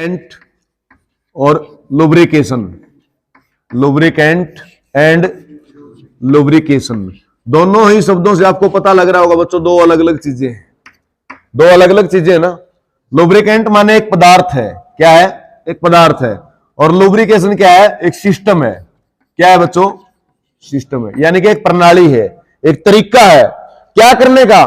Lubricant और lubrication, lubricant and lubrication, दोनों ही शब्दों से आपको पता लग रहा होगा बच्चों, दो अलग अलग चीजें हैं, दो अलग अलग चीजें है ना। लुब्रिकेंट माने एक पदार्थ है, क्या है, एक पदार्थ है, और लुब्रिकेशन क्या है, एक सिस्टम है। क्या है बच्चों, सिस्टम है, यानी कि एक प्रणाली है, एक तरीका है क्या करने का,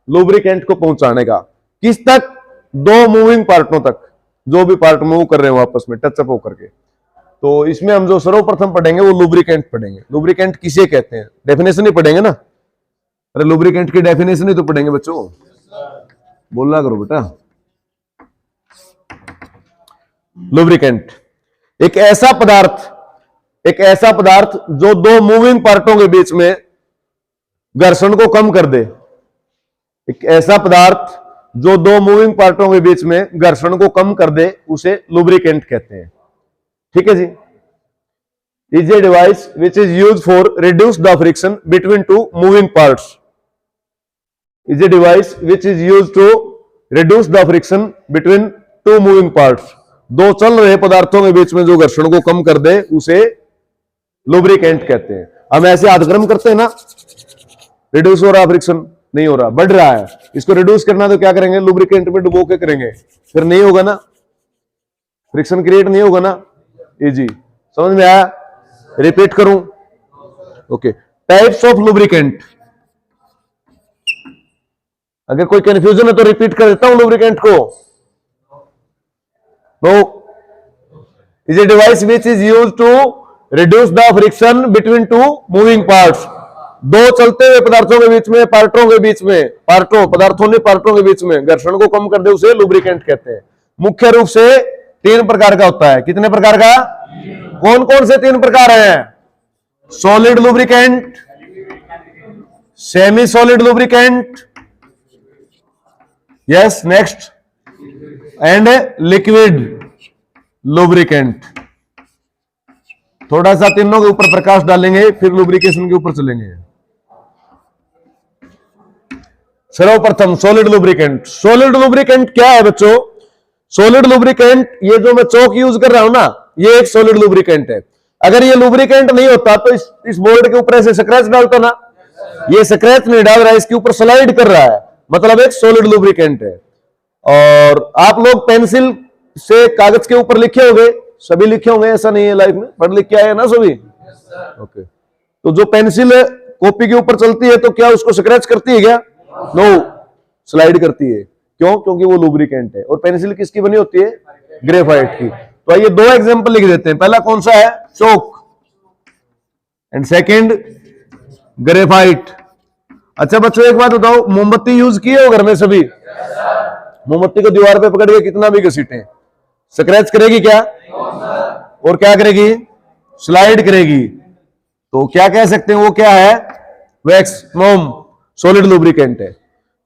लुब्रिकेंट को पहुंचाने का, किस तक, दो मूविंग पार्टों तक, जो भी पार्ट मूव कर रहे हो आपस में टचअप होकर के। तो इसमें हम जो सर्वप्रथम पढ़ेंगे वो लुब्रिकेंट पढ़ेंगे। लुब्रिकेंट किसे कहते हैं, डेफिनेशन ही पढ़ेंगे ना, अरे लुब्रिकेंट की डेफिनेशन ही तो पढ़ेंगे बच्चों, बोलना करो बेटा। लुब्रिकेंट एक ऐसा पदार्थ जो दो मूविंग पार्टों के बीच में घर्षण को कम कर दे, एक ऐसा पदार्थ जो दो मूविंग पार्टों के बीच में घर्षण को कम कर दे, उसे लुब्रिकेंट कहते हैं। ठीक है जी। Is a device which is use for reduce the friction between two moving parts, is a device which is use to reduce the friction between two moving parts, दो चल रहे पदार्थों के बीच में जो घर्षण को कम कर दे उसे लुब्रिकेंट कहते हैं। हम ऐसे हाथक्रम करते हैं ना, रिड्यूस हो रहा फ्रिक्शन, नहीं हो रहा, बढ़ रहा है, इसको रिड्यूस करना तो क्या करेंगे, लुब्रिकेंट में डुबो के करेंगे, फिर नहीं होगा ना, फ्रिक्शन क्रिएट नहीं होगा ना। इजी, समझ में आया, रिपीट करूं, ओके। टाइप्स ऑफ लुब्रिकेंट, अगर कोई कंफ्यूजन है तो रिपीट कर देता हूं लुब्रिकेंट को। No, is a device which is use to reduce the friction between two moving parts, दो चलते हुए पदार्थों के बीच में, पार्टों के बीच में, पदार्थों ने पार्टों के बीच में घर्षण को कम कर दे, उसे लुब्रिकेंट कहते हैं। मुख्य रूप से तीन प्रकार का होता है, कितने प्रकार का, कौन कौन से तीन प्रकार हैं, solid lubricant, semi solid lubricant, yes next, and liquid lubricant. थोड़ा सा तीनों के ऊपर प्रकाश डालेंगे, फिर लुब्रिकेशन के ऊपर चलेंगे। सर्वप्रथम सॉलिड लुब्रिकेंट। सॉलिड लुब्रिकेंट क्या है बच्चों, सॉलिड लुब्रिकेंट, ये जो मैं चौक यूज कर रहा हूं ना, ये एक सॉलिड लुब्रिकेंट है। अगर ये लुब्रिकेंट नहीं होता तो इस बोर्ड के ऊपर ऐसे स्क्रैच डालता ना, ये स्क्रैच नहीं डाल रहा है, इसके ऊपर स्लाइड कर रहा है, मतलब एक सॉलिड लुब्रिकेंट है। और आप लोग पेंसिल से कागज के ऊपर लिखे होंगे, सभी लिखे होंगे, ऐसा नहीं है लाइफ में, पढ़ लिख के आए ना सभी, ओके। तो जो पेंसिल कॉपी के ऊपर चलती है तो क्या उसको स्क्रैच करती है क्या, नो, स्लाइड करती है, क्यों, क्योंकि वो लुब्रिकेंट है। और पेंसिल किसकी बनी होती है, ग्रेफाइट की। तो आइए दो एग्जांपल लिख देते हैं, पहला कौन सा है, चौक, एंड सेकंड ग्रेफाइट। अच्छा बच्चों एक बात बताओ, मोमबत्ती यूज किए हो घर में सभी, मोमबत्ती को दीवार पे पकड़ के कितना भी घसीटें, स्क्रैच करेगी क्या, और क्या करेगी, स्लाइड करेगी। तो क्या कह सकते हैं, वो क्या है, वैक्स, मोम, सॉलिड लुब्रिकेंट है।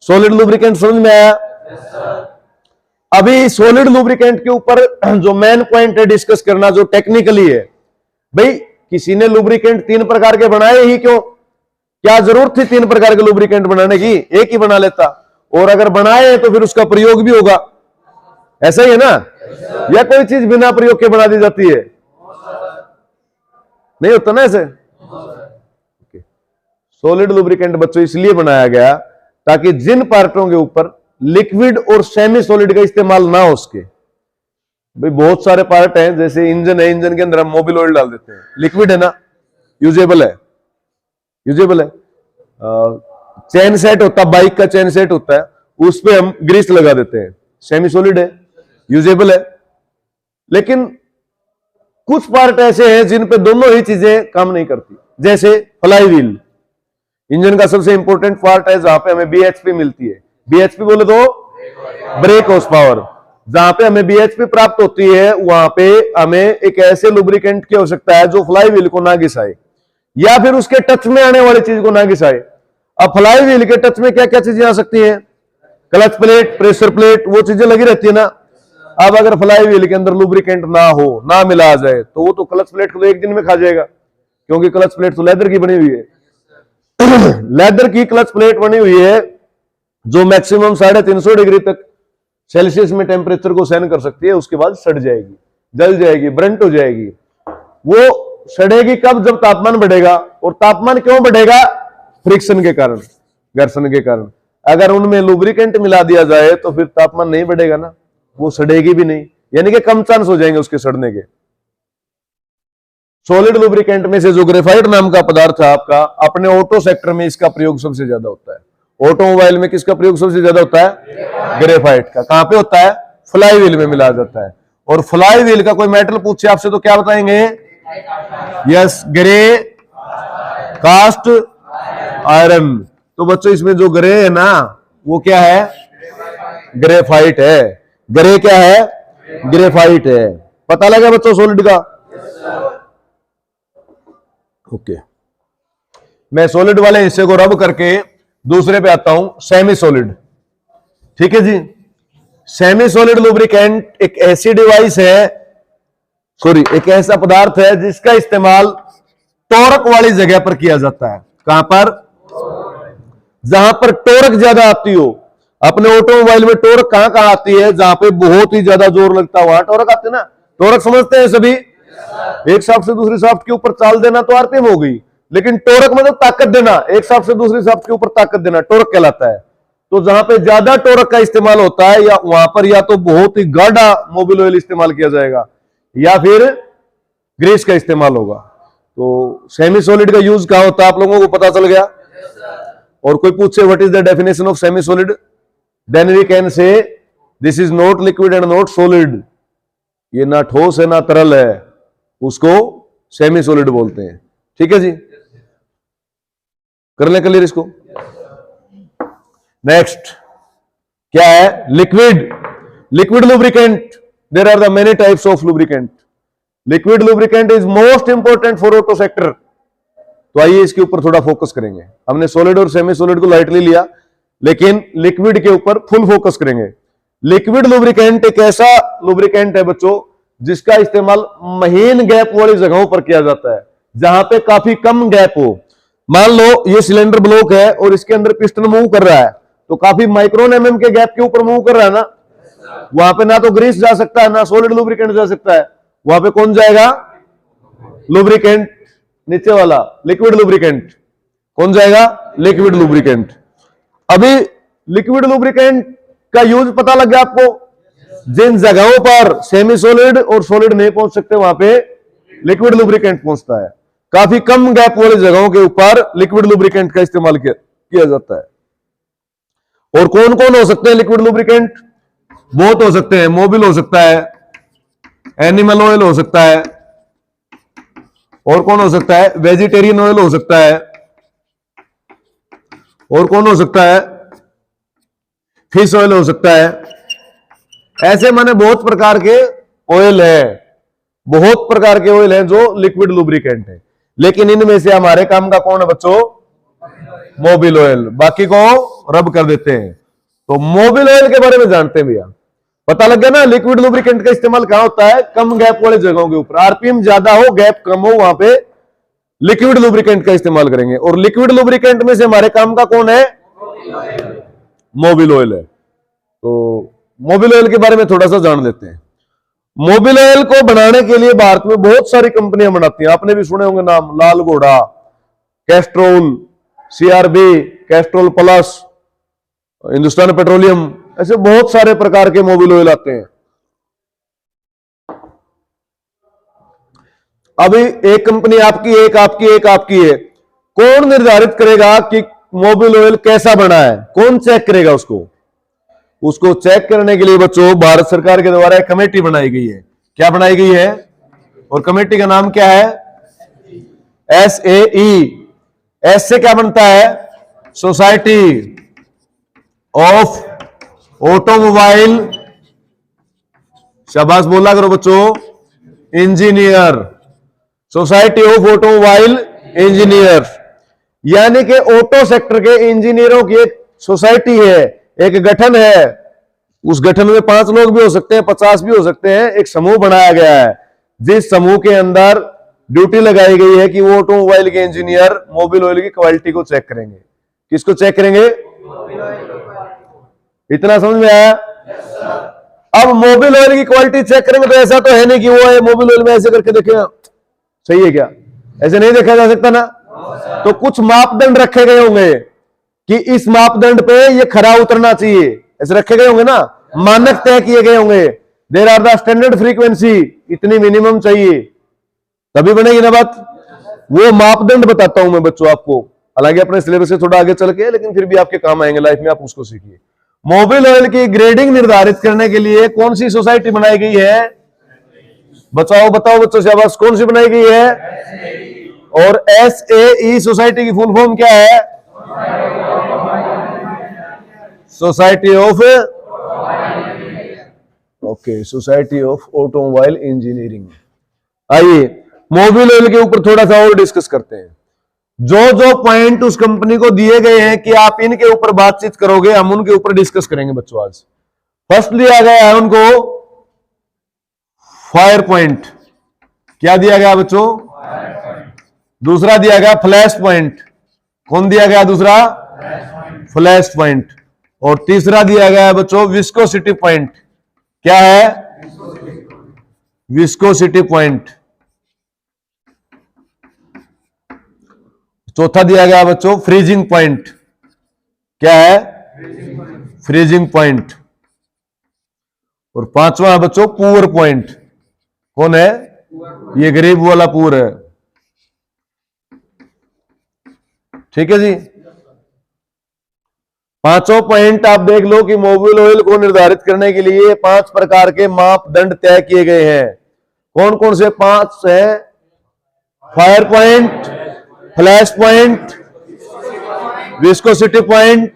सॉलिड लुब्रिकेंट समझ में आया। अभी सॉलिड लुब्रिकेंट के ऊपर जो मेन पॉइंट है डिस्कस करना, जो टेक्निकली है, भाई किसी ने लुब्रिकेंट तीन प्रकार के बनाए ही क्यों, क्या जरूरत थी तीन प्रकार के लुब्रिकेंट बनाने की, एक ही बना लेता, और अगर बनाए तो फिर उसका प्रयोग भी होगा, ऐसा ही है ना, या कोई चीज बिना प्रयोग के बना दी जाती है, नहीं होता ना ऐसे। सॉलिड लुब्रिकेंट बच्चों इसलिए बनाया गया ताकि जिन पार्टों के ऊपर लिक्विड और सेमी सॉलिड का इस्तेमाल ना हो सके। भाई बहुत सारे पार्ट हैं, जैसे इंजन है, इंजन के अंदर हम मोबिल ऑयल डाल देते हैं, लिक्विड है ना, यूजेबल है, यूजेबल है। चेन सेट होता है, बाइक का चेन सेट होता है, उस पे हम ग्रीस लगा देते हैं, सेमी सॉलिड है, यूजेबल है। लेकिन कुछ पार्ट ऐसे हैं जिन पे दोनों ही चीजें काम नहीं करती, जैसे फ्लाई व्हील, इंजन का सबसे इंपॉर्टेंट पार्ट है, जहां पे हमें बीएचपी मिलती है। बीएचपी बोले तो ब्रेक हॉर्स पावर, जहां पे हमें बीएचपी प्राप्त होती है, वहां पे हमें एक ऐसे लुब्रिकेंट की आवश्यकता है जो फ्लाई व्हील को ना घिसाए, या फिर उसके टच में आने वाली चीज को ना घिसाए। अब फ्लाई व्हील के टच में क्या क्या चीजें आ सकती हैं, क्लच प्लेट, प्रेशर प्लेट, वो चीजें लगी रहती है ना। अब अगर फ्लाई व्हील के अंदर लुब्रिकेंट ना हो, ना मिला जाए, तो वो तो क्लच प्लेट को तो एक दिन में खा जाएगा, क्योंकि क्लच प्लेट तो लेदर की बनी हुई है। लेदर की क्लच प्लेट बनी हुई है जो मैक्सिमम 350 डिग्री तक सेल्सियस में टेम्परेचर को सहन कर सकती है, उसके बाद सड़ जाएगी, जल जाएगी, ब्रंट हो जाएगी। वो सड़ेगी कब? जब तापमान बढ़ेगा। और तापमान क्यों बढ़ेगा? फ्रिक्शन के कारण, घर्षण के कारण। अगर उनमें लुब्रिकेंट मिला दिया जाए तो फिर तापमान नहीं बढ़ेगा ना, वो सड़ेगी भी नहीं, यानी कि कम चांस हो जाएंगे उसके सड़ने के। सॉलिड लुब्रिकेंट में से जो ग्रेफाइट नाम का पदार्थ है आपका, अपने ऑटो सेक्टर में इसका प्रयोग सबसे ज्यादा होता है। ऑटोमोबाइल में किसका प्रयोग सबसे ज्यादा होता है? ग्रेफाइट का। कहां पे होता है? फ्लाई व्हील में मिला जाता है। और फ्लाई व्हील का कोई मेटल पूछे आपसे तो क्या बताएंगे? Yes, grey cast iron. तो बच्चों इसमें जो ग्रे है ना, वो क्या है? ग्रेफाइट है। ग्रे क्या है? ग्रेफाइट है। पता लगा बच्चों सॉलिड का? ओके, मैं सॉलिड वाले हिस्से को रब करके दूसरे पे आता हूं, सेमी सॉलिड। ठीक है जी। सेमी सॉलिड लुब्रिकेंट एक ऐसी डिवाइस है, सॉरी एक ऐसा पदार्थ है जिसका इस्तेमाल टॉर्क वाली जगह पर किया जाता है। कहां पर? जहां पर टॉर्क ज्यादा आती हो। अपने ऑटोमोबाइल में टॉर्क कहां कहां आती है? जहां पे बहुत ही ज्यादा जोर लगता है वहां टॉर्क आती है ना। टॉर्क समझते हैं सभी? एक शाफ्ट से दूसरी शाफ्ट के ऊपर चाल देना तो आरपीएम हो गई, लेकिन टॉर्क मतलब ताकत देना, एक शाफ्ट से दूसरी शाफ्ट के ऊपर ताकत देना, टॉर्क कहलाता है। तो जहां पे ज्यादा टॉर्क का इस्तेमाल होता है, या वहां पर या तो बहुत ही गाढ़ा मोबिल ऑयल इस्तेमाल किया जाएगा या फिर ग्रीस का इस्तेमाल होगा। तो सेमी सॉलिड का यूज कहां होता है आप लोगों को पता चल गया। और कोई पूछे what is the definition of semi solid, then we can say this is not liquid and not solid. ये ना ठोस है ना तरल है, उसको सेमी सॉलिड बोलते हैं। ठीक है जी, कर ले क्लियर इसको। नेक्स्ट क्या है? Liquid. Liquid lubricant, there are the many types of lubricant. Liquid lubricant is most important for auto sector. तो आइए इसके ऊपर थोड़ा फोकस करेंगे। हमने सॉलिड और सेमी सॉलिड को लाइटली लिया, लेकिन लिक्विड के ऊपर फुल फोकस करेंगे। लिक्विड लुब्रिकेंट एक ऐसा लुब्रिकेंट है बच्चों जिसका इस्तेमाल महीन गैप वाली जगहों पर किया जाता है, जहां पे काफी कम गैप हो। मान लो ये सिलेंडर ब्लॉक है और इसके अंदर पिस्टन मूव कर रहा है, तो काफी माइक्रोन एमएम के गैप के ऊपर मूव कर रहा है ना, वहां पे ना तो ग्रीस जा सकता है ना सॉलिड लुब्रिकेंट जा सकता है। वहां पे कौन जाएगा? लुब्रिकेंट, नीचे वाला लिक्विड लुब्रिकेंट। कौन जाएगा? Liquid lubricant. अभी लिक्विड लुब्रिकेंट का यूज पता लग गया आपको। जिन जगहों पर सेमी सॉलिड और सॉलिड नहीं पहुंच सकते वहां पे लिक्विड लुब्रिकेंट पहुंचता है। काफी कम गैप वाली जगहों के ऊपर लिक्विड लुब्रिकेंट का इस्तेमाल किया जाता है। और कौन कौन हो सकते हैं लिक्विड लुब्रिकेंट? बहुत हो सकते हैं। मोबिल हो सकता है, एनिमल ऑयल हो सकता है, और कौन हो सकता है? वेजिटेरियन ऑयल हो सकता है, और कौन हो सकता है? फिश ऑयल हो सकता है। ऐसे माने बहुत प्रकार के ऑयल है, बहुत प्रकार के ऑयल हैं जो लिक्विड लुब्रिकेंट है। लेकिन इनमें से हमारे काम का कौन है बच्चों? Mobil oil. बाकी को रब कर देते हैं। तो मोबिल ऑयल के बारे में जानते हैं भैया। पता लग गया ना लिक्विड लुब्रिकेंट का इस्तेमाल कहां होता है? कम गैप वाले जगहों के ऊपर। आरपीएम ज्यादा हो, गैप कम हो, वहां पे लिक्विड लुब्रिकेंट का इस्तेमाल करेंगे। और लिक्विड लुब्रिकेंट में से हमारे काम का कौन है? मोबिल ऑयल है। तो मोबिल ऑयल के बारे में थोड़ा सा जान लेते हैं। मोबिल ऑयल को बनाने के लिए भारत में बहुत सारी कंपनियां बनाती हैं। आपने भी सुने होंगे नाम, Lal Ghoda, Castrol, CRB, Castrol plus, Hindustan Petroleum, ऐसे बहुत सारे प्रकार के मोबिल ऑयल आते हैं। अभी एक कंपनी आपकी, एक आपकी, एक आपकी है। कौन निर्धारित करेगा कि मोबिल ऑयल कैसा बना है? कौन चेक करेगा उसको? उसको चेक करने के लिए बच्चों भारत सरकार के द्वारा एक कमेटी बनाई गई है। क्या बनाई गई है? और कमेटी का नाम क्या है? SAE। एस से क्या बनता है? सोसाइटी ऑफ ऑटोमोबाइल, शाबाश बोला करो बच्चों, engineer. Society of automobile engineer, यानी कि ऑटो सेक्टर के इंजीनियरों की एक सोसाइटी है, एक गठन है। उस गठन में 5 लोग भी हो सकते हैं, 50 भी हो सकते हैं। एक समूह बनाया गया है जिस समूह के अंदर ड्यूटी लगाई गई है कि वो ऑटोमोबाइल के इंजीनियर मोबिल ऑयल की क्वालिटी को चेक करेंगे। किसको चेक करेंगे? इतना समझ में आया? अब मोबिल ऑयल की क्वालिटी चेक करेंगे तो ऐसा तो है नहीं कि वो है मोबिल ऑयल में ऐसे करके देखें सही है क्या, ऐसे नहीं देखा जा सकता ना। तो कुछ मापदंड रखे गए होंगे कि इस मापदंड पे ये खरा उतरना चाहिए, ऐसे रखे गए होंगे ना, मानक तय किए गए होंगे। There are the standard frequency, इतनी मिनिमम चाहिए तभी बनेगी ना बात। वो मापदंड बताता हूं मैं बच्चों आपको, हालांकि अपने सिलेबस से थोड़ा आगे चल के, लेकिन फिर भी आपके काम आएंगे लाइफ में, आप उसको सीखिए। मोबिल ऑयल की ग्रेडिंग निर्धारित करने के लिए कौन सी सोसाइटी बनाई गई है? बताओ बच्चों से, आवाज कौन सी बनाई गई है? और SAE सोसाइटी की फुल फॉर्म क्या है? Society of, okay, society of automobile engineering. आइए मोबिल ऑयल के ऊपर थोड़ा सा और डिस्कस करते हैं। जो जो पॉइंट उस कंपनी को दिए गए हैं कि आप इनके ऊपर बातचीत करोगे, हम उनके ऊपर डिस्कस करेंगे बच्चों आज। फर्स्ट दिया गया है उनको फायर पॉइंट, क्या दिया गया बच्चों? दूसरा दिया गया फ्लैश पॉइंट, कौन दिया गया दूसरा? Flash point. और तीसरा दिया गया है बच्चों विस्कोसिटी पॉइंट, क्या है? Viscosity point. चौथा दिया गया बच्चों फ्रीजिंग पॉइंट, क्या है? Freezing point. और पांचवा है बच्चों पुअर पॉइंट, कौन है? ये गरीब वाला पुअर है, ठीक है जी। पांचों पॉइंट आप देख लो कि मोबिल ऑयल को निर्धारित करने के लिए 5 प्रकार के मापदंड तय किए गए हैं। कौन कौन से 5 है? Fire point, flash point, viscosity point,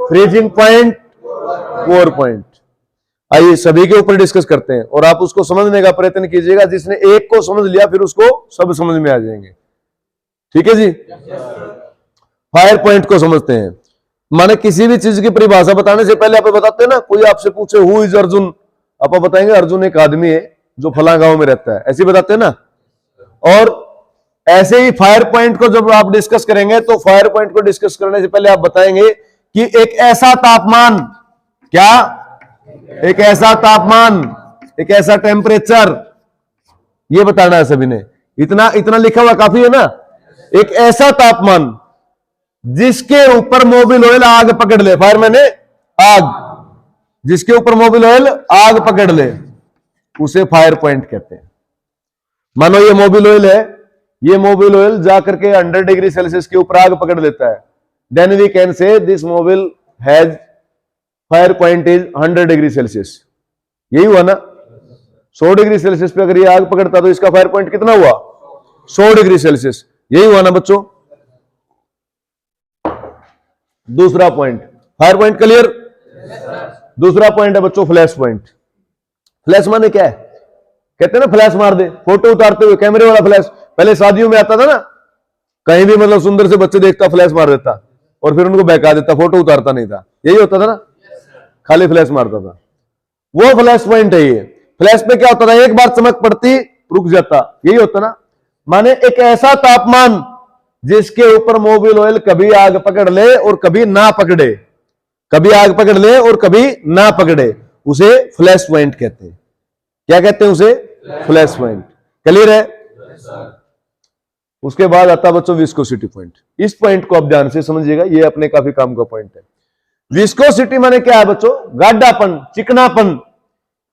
freezing point, poor point. आइए सभी के ऊपर डिस्कस करते हैं और आप उसको समझने का प्रयत्न कीजिएगा। जिसने एक को समझ लिया फिर उसको सब समझ में आ जाएंगे, ठीक है जी। फायर पॉइंट को समझते हैं, माने किसी भी चीज की परिभाषा बताने से पहले आप बताते हैं ना, कोई आपसे पूछे हु इज अर्जुन, आप बताएंगे अर्जुन एक आदमी है जो फला गांव में रहता है, ऐसे बताते हैं ना। और ऐसे ही फायर पॉइंट को जब आप डिस्कस करेंगे तो फायर पॉइंट को डिस्कस करने से पहले आप बताएंगे कि एक ऐसा तापमान, क्या? एक ऐसा तापमान, एक ऐसा टेम्परेचर, ये बताना है सभी ने। इतना इतना लिखा हुआ काफी है ना। एक ऐसा तापमान जिसके ऊपर मोबिल ऑयल आग पकड़ ले, फायर मैंने आग, जिसके ऊपर मोबिल ऑयल आग पकड़ ले उसे फायर पॉइंट कहते हैं। मानो ये मोबिल ऑयल है, ये मोबिल ऑयल जाकर के 100 डिग्री सेल्सियस के ऊपर आग पकड़ लेता है, then we can say this mobil has fire point is 100 degree Celsius. यही हुआ ना। 100 डिग्री सेल्सियस पे अगर ये आग पकड़ता तो इसका फायर पॉइंट कितना हुआ? 100 डिग्री सेल्सियस। यही हुआ ना बच्चों। दूसरा पॉइंट फायर पॉइंट, क्लियर। दूसरा पॉइंट है बच्चों फ्लैश पॉइंट। फ्लैश माने क्या है? कहते हैं ना फ्लैश मार दे, फोटो उतारते हुए कैमरे वाला फ्लैश। पहले शादियों में आता था ना, कहीं भी मतलब सुंदर से बच्चे देखता फ्लैश मार देता और फिर उनको बहका देता, फोटो उतारता नहीं था। यही होता था ना, खाली फ्लैश मारता था। वो फ्लैश पॉइंट है ये। फ्लैश पे क्या होता था? एक बार चमक पड़ती रुक जाता, यही होता ना। माने एक ऐसा तापमान जिसके ऊपर मोबिल ऑयल कभी आग पकड़ ले और कभी ना पकड़े, कभी आग पकड़ ले और कभी ना पकड़े, उसे फ्लैश पॉइंट कहते हैं। क्या कहते हैं उसे? Flash point. क्लियर है? उसके बाद आता बच्चों विस्कोसिटी पॉइंट। इस पॉइंट को आप ध्यान से समझिएगा, ये अपने काफी काम का पॉइंट है। विस्कोसिटी माने क्या है बच्चों? गाढ़ापन, चिकनापन।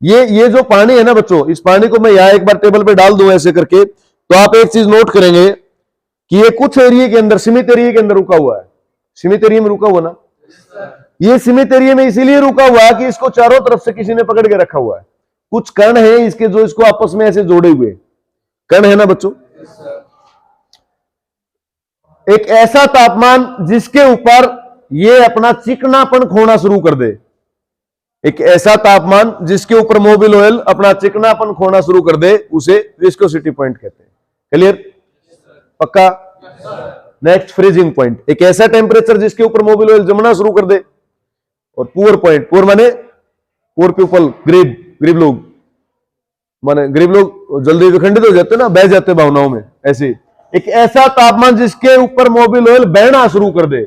ये जो पानी है ना बच्चों, इस पानी को मैं यहां एक बार टेबल पे डाल दूं ऐसे करके, तो आप एक चीज नोट करेंगे कि ये कुछ एरिया के अंदर, सीमित एरिया के अंदर रुका हुआ है। सीमित एरिया में रुका हुआ ना, ये सीमित एरिया में इसीलिए रुका हुआ है कि इसको चारों तरफ से किसी ने पकड़ के रखा हुआ है। कुछ कण है इसके जो इसको आपस में ऐसे जोड़े हुए कण है ना बच्चों। एक ऐसा तापमान जिसके ऊपर ये अपना चिकनापन खोना शुरू कर दे, एक ऐसा तापमान जिसके ऊपर मोबिल ऑयल अपना चिकनापन खोना शुरू कर दे, उसे विस्कोसिटी पॉइंट कहते हैं। क्लियर? पक्का? नेक्स्ट फ्रीजिंग पॉइंट, एक ऐसा टेम्परेचर जिसके ऊपर मोबिल ऑयल जमना शुरू कर दे। और पुअर पॉइंट, पुअर माने पुअर पीपल, गरीब, गरीब लोग, माने गरीब लोग जल्दी विखंडित हो जाते ना, बह जाते भावनाओं में, ऐसे एक ऐसा तापमान जिसके ऊपर मोबिल ऑयल बहना शुरू कर दे।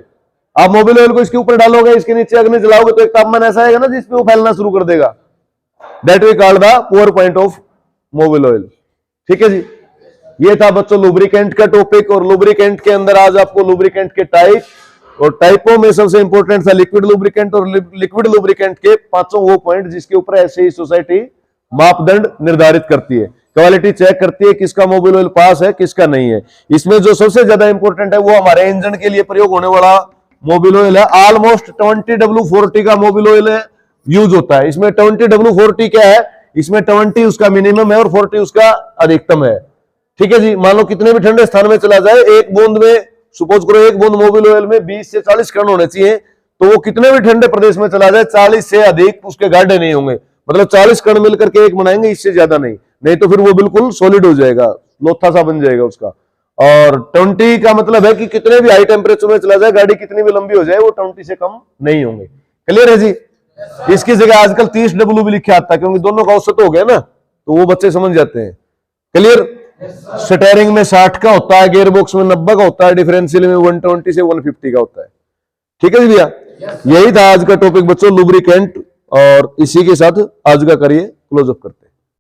आप मोबिल ऑयल को इसके ऊपर डालोगे, इसके नीचे अग्नि जलाओगे तो एक तापमान ऐसा आएगा ना जिसपे वो फैलना शुरू कर देगा। That we called the pour point of mobil oil. ठीक है जी, ये था बच्चों लुब्रिकेंट का टॉपिक। और लुब्रिकेंट के अंदर आज आपको लुब्रिकेंट के टाइप और टाइपों में सबसे इंपॉर्टेंट था लिक्विड लुब्रिकेंट और लिक्विड लुब्रिकेंट के पांचों वो पॉइंट जिसके ऊपर ऐसे ही सोसाइटी मापदंड निर्धारित करती है, क्वालिटी चेक करती है किसका मोबिल ऑयल पास है किसका नहीं है। इसमें जो सबसे ज्यादा इंपॉर्टेंट है वो हमारे इंजन के लिए प्रयोग होने वाला मोबिल ऑयल है। ऑलमोस्ट 20W40 का मोबिल ऑयल यूज होता है। इसमें 20W40 क्या है, इसमें 20 उसका मिनिमम है और 40 उसका अधिकतम है। ठीक है जी, मान लो कितने भी ठंडे स्थान में चला जाए, एक बूंद में सपोज करो एक बूंद मोबिल ऑयल में 20 से 40 कण होने चाहिए, तो वो कितने भी ठंडे प्रदेश में चला जाए 40 से अधिक उसके गाढ़े नहीं होंगे। मतलब 40 कण मिलकर के एक बनाएंगे, इससे ज्यादा नहीं, नहीं तो फिर वो बिल्कुल सॉलिड हो जाएगा, लोथा सा बन जाएगा उसका। और 20 का मतलब है कि कितने भी हाई टेम्परेचर में चला जाए, गाड़ी कितनी भी लंबी हो जाए, वो 20 से कम नहीं होंगे। क्लियर है जी। इसकी जगह आजकल 30W भी लिखा आता है क्योंकि दोनों का औसत हो गया ना, तो वो बच्चे समझ जाते हैं। क्लियर। स्टीयरिंग में 60 का होता है, गियर बॉक्स में 90 का होता है, डिफरेंशियल में 120 से 150 का होता है। ठीक है जी भैया, यही था आज का टॉपिक बच्चों लुब्रिकेंट। और इसी के साथ आज का करिए क्लोज अप करते हैं।